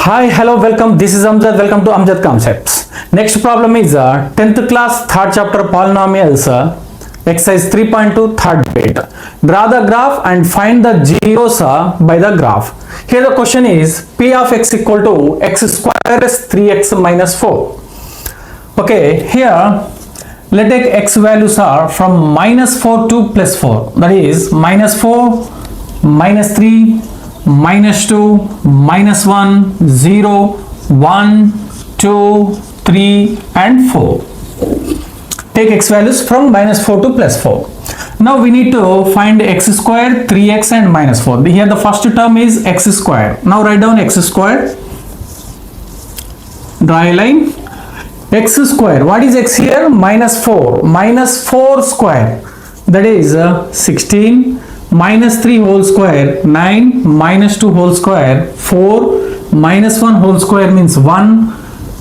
Hi, hello, welcome. This is Amjad. Welcome to Amjad Concepts. Next problem is 10th class, 3rd chapter Polynomials, exercise 3.2, 3rd bit. Draw the graph and find the zeros by the graph. Here the question is P of x equal to x square is 3x minus 4. Okay, here let take x values are from minus 4 to plus 4. That is minus 4, minus 3, minus 2, minus 1, 0, 1, 2, 3 and 4. Take x values from minus 4 to plus 4. Now we need to find x square, 3x and minus 4. Here the first term is x square. Now write down x square. Draw a line. X square. What is x here? Minus 4. Minus 4 square. That is 16. Minus 3 whole square 9, minus 2 whole square 4, minus 1 whole square means 1,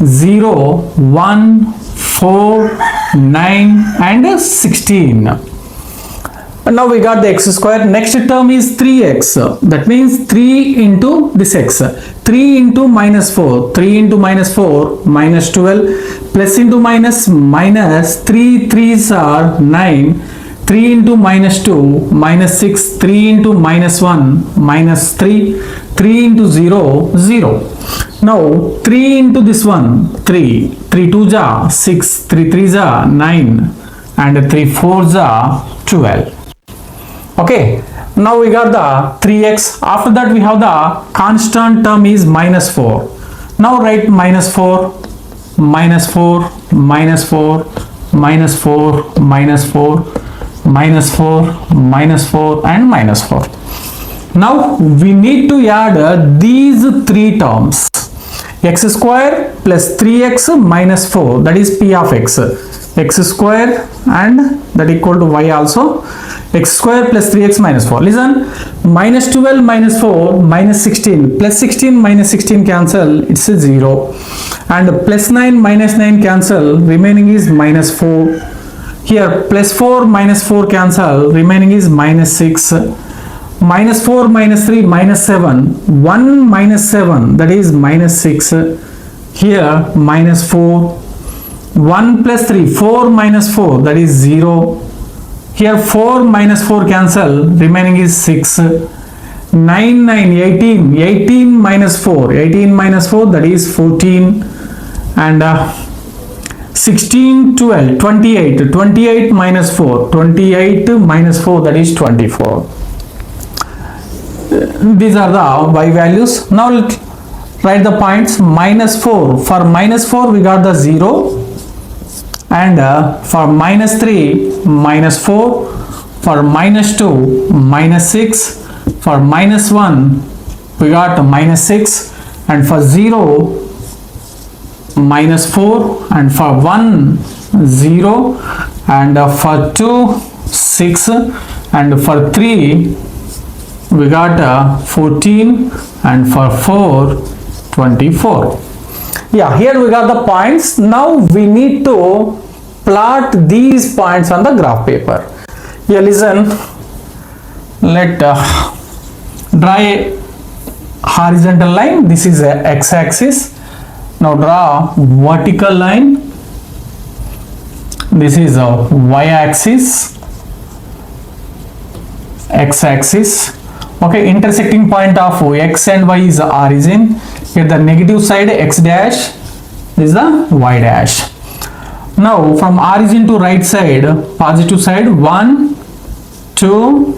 0, 1, 4, 9 and 16. And now we got the x square. Next term is 3x. That means 3 into this x. 3 into minus 4. 3 into minus 4 minus 12 plus into minus minus 3 3s are 9. 3 into minus 2 minus 6, 3 into minus 1 minus 3, 3 into 0 0. Now 3 into this one 3, 3 2 ja 6, 3 3 ja 9 and 3 4 ja 12. Okay, now we got the 3x. After that we have the constant term is minus 4. Now write minus 4, minus 4, minus 4, minus 4, minus 4, minus 4, minus 4 and minus 4. Now we need to add these three terms. X square plus 3x minus 4, that is P of x. X square and that equal to y also. X square plus 3x minus 4. Listen, minus 12 minus 4 minus 16 plus 16 minus 16 cancel, it's a 0. And plus 9 minus 9 cancel, remaining is minus 4. Here plus 4 minus 4 cancel, remaining is minus 6. Minus 4 minus 3 minus 7. 1 minus 7, that is minus 6. Here minus 4. 1 plus 3, 4 minus 4, that is 0. Here 4 minus 4 cancel, remaining is 6. 9 9 18. 18 minus 4. 18 minus 4, that is 14. And 16 12 28. 28 minus 4. 28 minus 4, that is 24. These are the y values. Now write the points. Minus 4. For minus 4 we got the 0. And for minus 3 minus 4. For minus 2 minus 6. For minus 1 we got minus 6. And for 0 minus 4. And for 1 0. And for 2 6. And for 3 we got 14. And for 4 24. Yeah, here we got the points. Now we need to plot these points on the graph paper. Here listen, let draw a horizontal line. This is a x-axis. Now draw vertical line. This is a y-axis, x-axis. Okay, intersecting point of x and y is the origin. Here the negative side x dash, this is the y dash. Now from origin to right side, positive side 1, 2,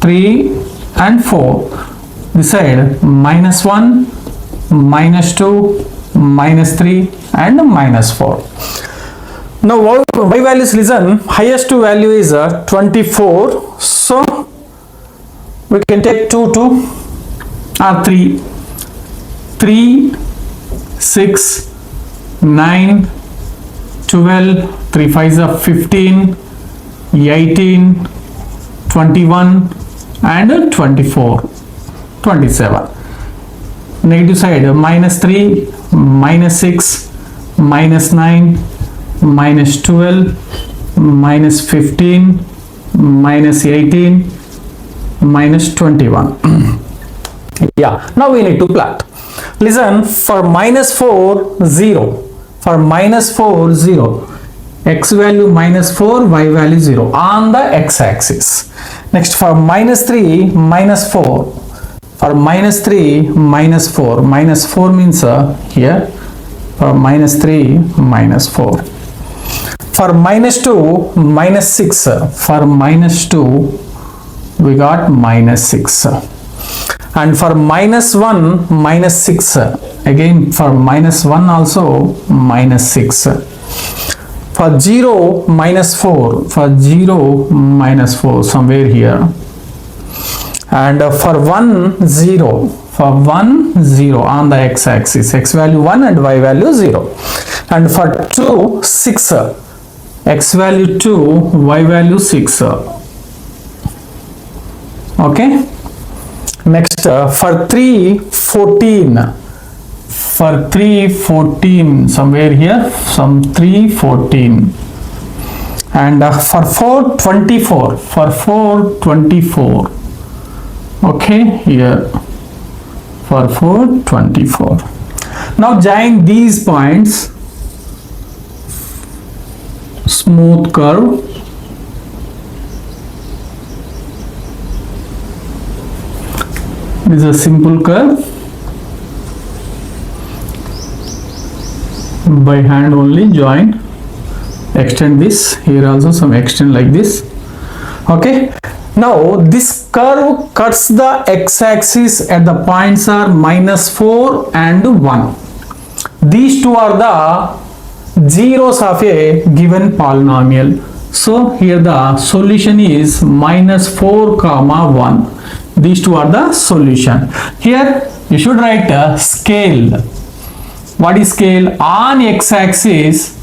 3 and 4. This side minus 1, minus 2, minus 3 and minus 4. Now y values, listen, highest value is 24. So we can take 2 or 3. 3, 6, 9, 12, 3 5s are 15, 18, 21 and 24, 27. Negative side minus 3, minus 6, minus 9, minus 12, minus 15, minus 18, minus 21. Yeah, now we need to plot. Listen, for minus 4, 0. For minus 4, 0. X value minus 4, y value 0 on the x-axis. Next, for minus 3, minus 4. For minus 3, minus 4. Minus 4 means here. For minus 3, minus 4. For minus 2, minus 6. For minus 2, we got minus 6. And for minus 1, minus 6. Again, for minus 1 also, minus 6. For 0, minus 4. For 0, minus 4, somewhere here. And for 1, 0. For 1, 0 on the x-axis. X value 1 and y value 0. And for 2, 6. X value 2, y value 6. Okay. Next, for 3, 14. For 3, 14, somewhere here, some 3, 14. And for 4, 24. For 4, 24. Okay, here. For 4, 24. Now join these points. Smooth curve. This is a simple curve. By hand only join. Extend this. Here also some extend like this. Okay. Now this curve cuts the x-axis at the points are minus 4 and 1. These two are the zeros of a given polynomial. So here the solution is minus 4 comma 1. These two are the solution. Here you should write a scale. What is scale? On x-axis,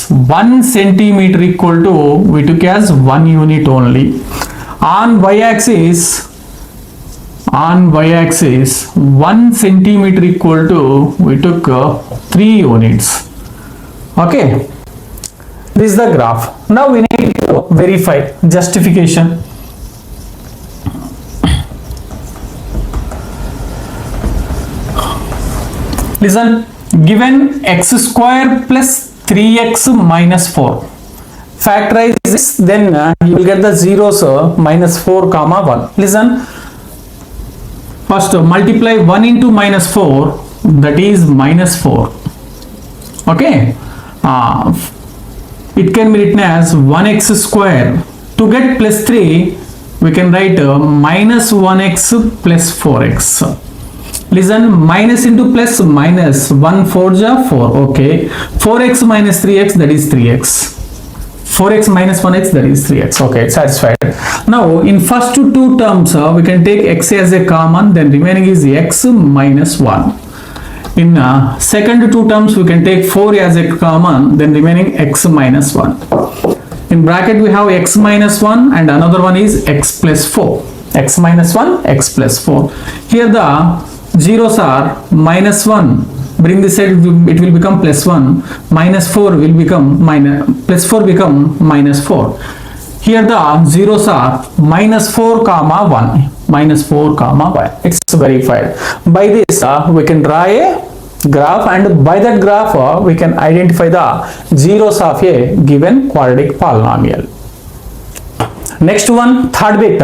1 centimeter equal to, we took as 1 unit only. On y-axis, 1 centimeter equal to, we took 3 units. Okay, this is the graph. Now we need to verify justification. Listen, given x square plus 3x minus 4. Factorize this, then you will get the zeros minus 4 comma 1. Listen, first multiply 1 into minus 4, that is minus 4. Okay, it can be written as 1x square. To get plus 3, we can write minus 1x plus 4x. Listen, minus into plus minus, 1 4 ja 4, okay. 4x minus 3x, that is 3x. 4x minus 1x, that is 3x, okay, satisfied. Now in first two terms, we can take x as a common, then remaining is x minus 1. In second two terms, we can take 4 as a common, then remaining x minus 1. In bracket we have x minus 1 and another one is x plus 4. X minus 1, x plus 4. Here the zeros are minus 1, bring this side, it will become plus 1, minus 4 will become minus, plus 4 become minus 4. Here the zeros are minus 4 comma 1, minus 4 comma 1. It's verified. By this we can draw a graph, and by that graph we can identify the zeros of a given quadratic polynomial. Next one, third bit,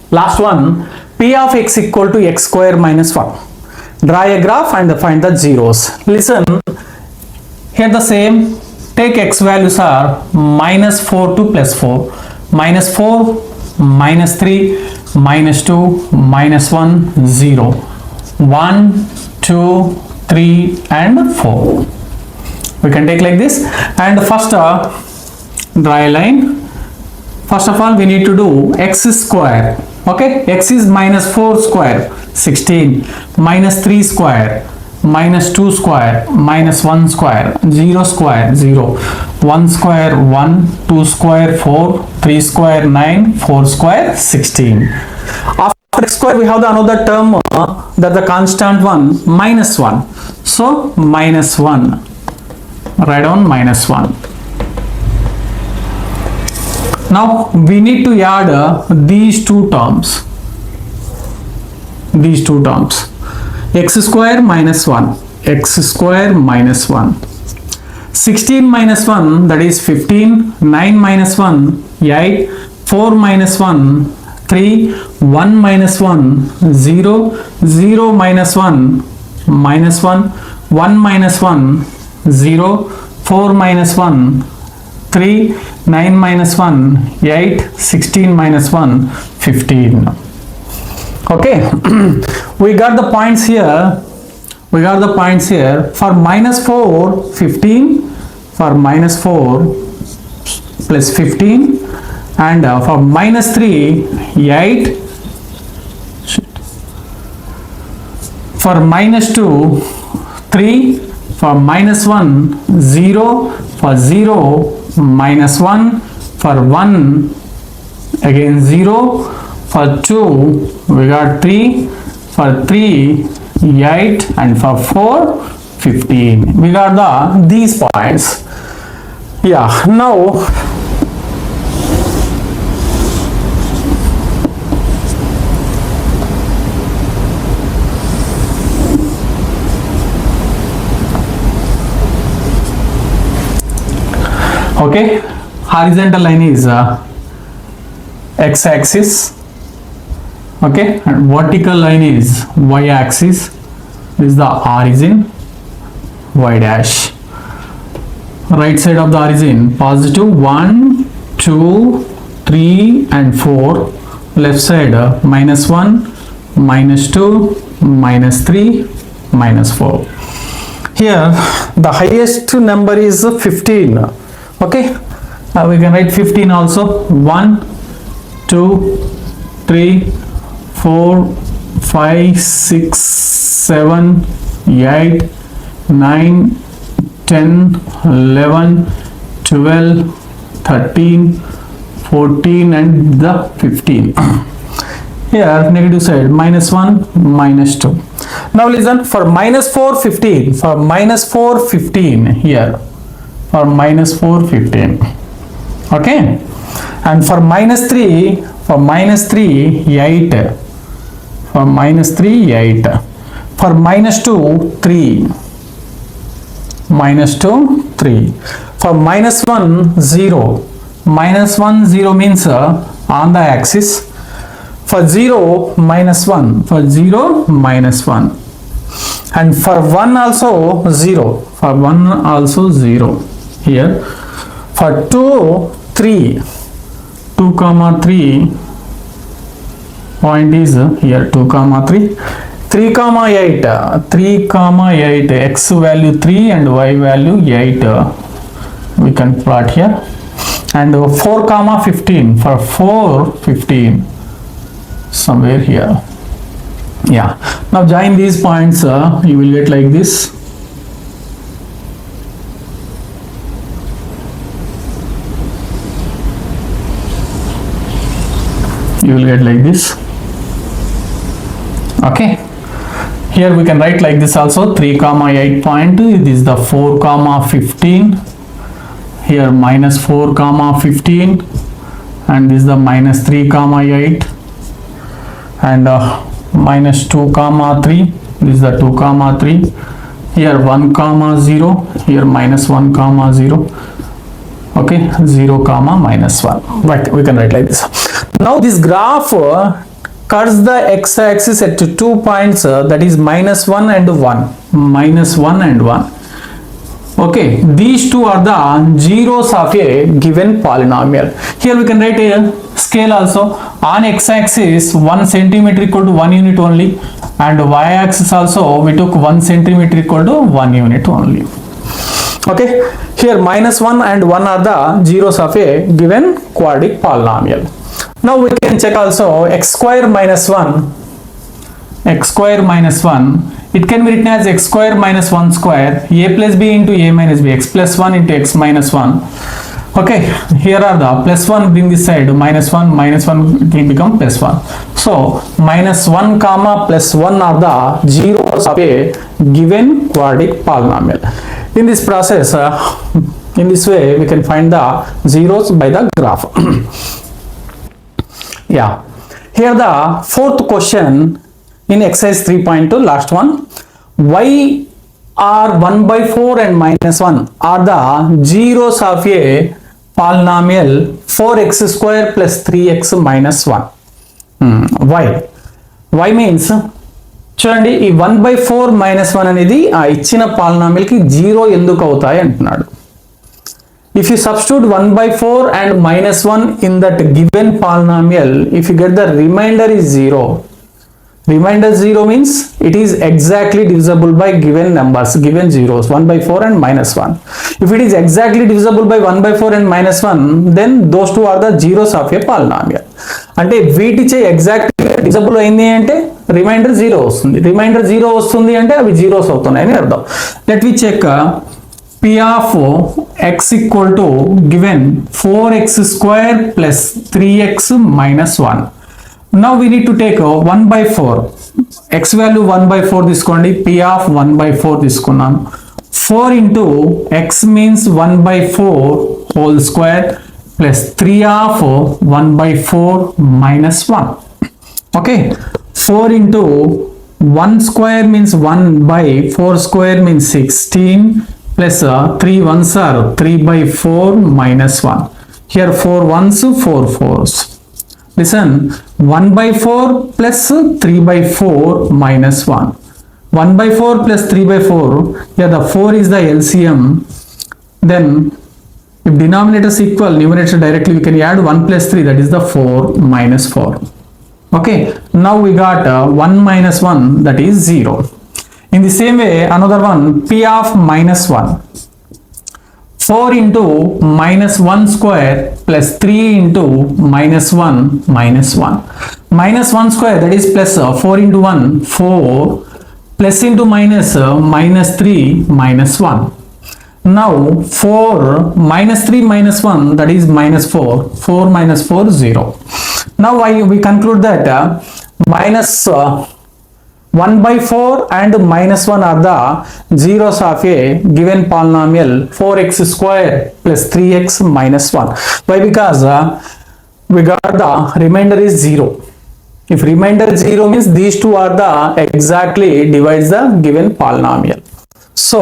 last one. P of x equal to x square minus 1. Draw a graph and find the zeros. Listen, here the same. Take x values are minus 4 to plus 4. Minus 4, minus 3, minus 2, minus 1, 0. 1, 2, 3 and 4. We can take like this. And first draw a line. First of all, we need to do x square. Okay, x is minus 4 square, 16, minus 3 square, minus 2 square, minus 1 square, 0 square, 0, 1 square, 1, 2 square, 4, 3 square, 9, 4 square, 16. After x square, we have the another term, that the constant one, minus 1. So, minus 1. Write down minus 1. Now we need to add these two terms. these two terms. X square minus 1, x square minus 1. 16 minus 1, that is 15, 9 minus 1, 8, 4 minus 1, 3, 1 minus 1, 0, 0 minus 1, minus 1, 1 minus 1, 0, 4 minus 1, 3, 9 minus 1, 8, 16 minus 1, 15. Okay, we got the points here. We got the points here. For minus 4, 15. For minus 4 plus 15. And for minus 3, 8. For minus 2, 3. For minus 1, 0. For 0, minus 1. For 1, again 0. For 2, we got 3. For 3, 8. And for 4, 15. We got these points. Yeah, now okay, horizontal line is x-axis, okay, and vertical line is y-axis. This is the origin, y dash. Right side of the origin, positive 1, 2, 3 and 4. Left side, minus 1, minus 2, minus 3, minus 4. Here the highest number is 15. Okay, we can write 15 also. 1, 2, 3, 4, 5, 6, 7, 8, 9, 10, 11, 12, 13, 14 and the 15. Here negative side, minus 1, minus 2. Now listen, for minus 4, 15. For minus 4, 15 here. For minus 4, 15. Okay. And for minus 3, 8. For minus 3, 8. For minus 2, 3. Minus 2, 3. For minus 1, 0. Minus 1, 0 means on the axis. For 0, minus 1. For 0, minus 1. And for 1 also 0. For 1 also 0. Here. For 2, 3. 2 comma 3. Point is here 2 comma 3. 3 comma 8, 3 comma 8, x value 3 and y value 8, we can plot here. And 4 comma 15, for 4, 15, somewhere here. Yeah, now join these points, you will get like this. You will get like this. Okay. Here we can write like this also, 3 comma 8 point, this is the 4 comma 15, here minus 4 comma 15, and this is the minus 3 comma 8, and minus 2 comma 3, this is the 2 comma 3, here 1 comma 0, here minus 1 comma 0, okay, 0 comma minus 1, right, we can write like this. Now this graph cuts the x-axis at 2 points, that is minus 1 and 1. Minus 1 and 1. Okay, these two are the zeros of a given polynomial. Here we can write a scale also. On x-axis 1 centimeter equal to 1 unit only, and y-axis also we took 1 centimeter equal to 1 unit only. Okay, here minus 1 and 1 are the zeros of a given quadratic polynomial. Now we can check also x square minus 1. X square minus 1. It can be written as x square minus 1 square. A plus b into a minus b. X plus 1 into x minus 1. Okay, here are the plus 1, bring this side, minus 1, minus 1, it will become plus 1. So minus 1 comma plus 1 are the zeros of a given quadratic polynomial. In this process, in this way we can find the zeros by the graph. Yeah, here the fourth question in exercise 3.2, last one, y are 1 by 4 and minus 1 are the zeros of a polynomial 4x square plus 3x minus 1. y means చూడండి ఈ 1 by 4 minus 1 అనేది ఆ ఇచ్చిన polynomial కి 0 ఎందుకు అవుతాయి అంటున్నాడు. If you substitute 1 by 4 and minus 1 in that given polynomial, if you get the remainder is 0. Remainder 0 means it is exactly divisible by given numbers, given zeros, 1 by 4 and minus 1. If it is exactly divisible by 1 by 4 and minus 1, then those two are the zeros of a polynomial. అంటే వీటిచే exactly divisible అయింది అంటే reminder 0 వస్తుంది. Reminder 0 వస్తుంది అంటే అవి zeros అవుతున్నాయని అర్థం. Let we check p of x equal to given 4x square plus 3x minus 1. Now we need to take 1 by 4. X value 1 by 4 తీసుకోండి. p of 1 by 4 తీసుకున్నాను. 4 into x means 1 by 4 whole square plus 3 of 1 by 4 minus 1. Okay. 4 into 1 square means 1 by 4 square means 16 plus 3 ones are 3 by 4 minus 1. Here 4 ones, 4 fours. Listen, 1 by 4 plus 3 by 4 minus 1. 1 by 4 plus 3 by 4, yeah, the 4 is the LCM. Then if denominator is equal, numerator directly we can add 1 plus 3, that is the 4 minus 4. Okay, now we got 1 minus 1, that is 0. In the same way, another one, p of minus 1. 4 into minus 1 square plus 3 into minus 1 minus 1. Minus 1 square, that is plus 4 into 1, 4, plus into minus, minus 3 minus 1. Now 4 minus 3 minus 1, that is minus 4. 4 minus 4, 0. Now we conclude that minus 1 by 4 and minus 1 are the zeros of a given polynomial 4x square plus 3x minus 1. Why? Because we got the remainder is 0. If remainder 0 means these two are the exactly divides the given polynomial. So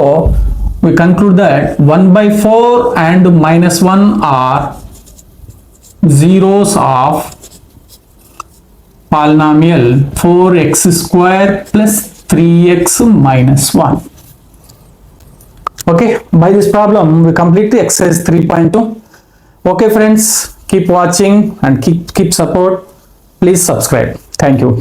we conclude that 1 by 4 and minus 1 are zeros of polynomial 4x square plus 3x minus 1. Okay, by this problem we complete the exercise 3.2. Okay friends, keep watching and keep support. Please subscribe. Thank you.